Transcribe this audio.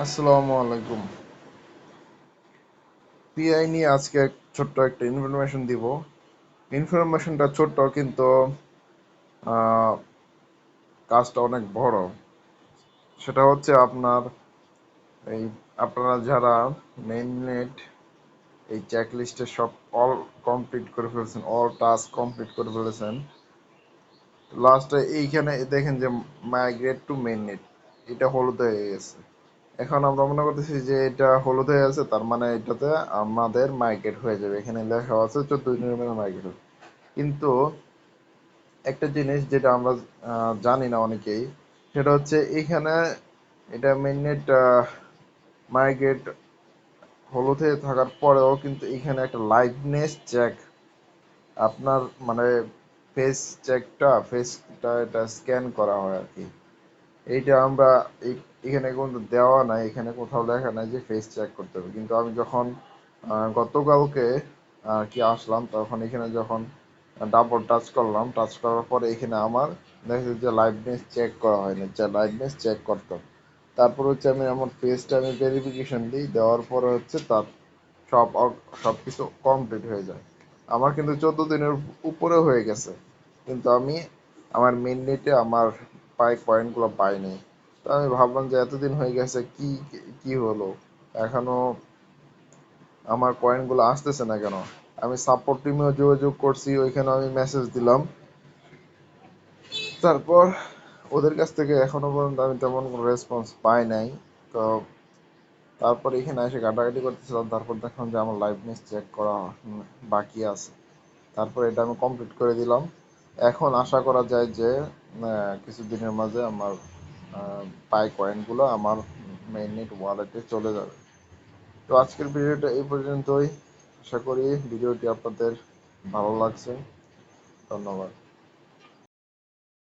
আসসালামু আলাইকুম। পিআই নিয়ে আজকে ছোট্ট একটা ইনফরমেশন দিব। ইনফরমেশনটা ছোট্ট কিন্তু আহ, কাজটা অনেক বড়। সেটা হচ্ছে এই আপনারা যারা মেইননেট এই চেকলিস্টে সব অল কমপ্লিট করে ফেলেছেন, অল টাস্ক কমপ্লিট করে ফেলেছেন, লাস্টে এইখানে দেখেন যে মাইগ্রেট টু মেইননেট এটা হলুদ হয়ে গেছে। এখন আমরা মনে করতেছি যে এটা হলুদ হয়ে আছে, তার মানে এটাতে আমাদের মাইগ্রেট হয়ে যাবে। এখানে লেখা আছে 14 দিনের মধ্যে মাইগ্রেট হবে। কিন্তু একটা জিনিস যেটা আমরা জানি না অনেকেই, সেটা হচ্ছে এখানে এটা মেননেট মাইগ্রেট হলুদ হয়ে থাকার পরেও কিন্তু এখানে একটা লাইভনেস চেক, আপনার মানে ফেসটা এটা স্ক্যান করা হয় আর কি। এইটা আমরা এখানে কিন্তু দেওয়া নাই, এখানে কোথাও লেখা নাই যে ফেস চেক করতে হবে। কিন্তু আমি যখন গতকালকে আর কি আসলাম, তখন এখানে যখন ডাবল টাচ করলাম, টাচ করার পরে এখানে আমার দেখা যাচ্ছে যে লাইভনেস চেক করা হয়নি, লাইভনেস চেক করতাম। তারপর হচ্ছে আমি আমার ফেসটা আমি ভেরিফিকেশন দিই, দেওয়ার পরে হচ্ছে তার সব সব কিছু কমপ্লিট হয়ে যায়। আমার কিন্তু 14 দিনের উপরে হয়ে গেছে, কিন্তু আমি আমার মেন নেটে আমার পয়েন্টগুলো পাইনি। তো আমি ভাবলাম যে এতদিন হয়ে গেছে, কি কি হলো, এখনো আমার কয়েনগুলো আসতেছে না কেন। আমি সাপোর্ট টিমেও যোগাযোগ করছি, ওইখানে আমি মেসেজ দিলাম। তারপর ওদের কাছ থেকে এখনো পর্যন্ত আমি তেমন কোনো রেসপন্স পাই নাই। তো তারপর এখানে এসে ঘাটাঘাটি করতেছিলাম, তারপর দেখলাম যে আমার লাইভনেস চেক করা বাকি আছে। তারপর এটা আমি কমপ্লিট করে দিলাম। এখন আশা করা যায় যে কিছুদিনের মাঝে আমার কয়েনগুলো আমার মেইননেট ওয়ালেটে চলে যাবে। তো আজকের ভিডিওটা এই পর্যন্তই। আশা করি ভিডিওটি আপনাদের ভালো লাগছে। ধন্যবাদ।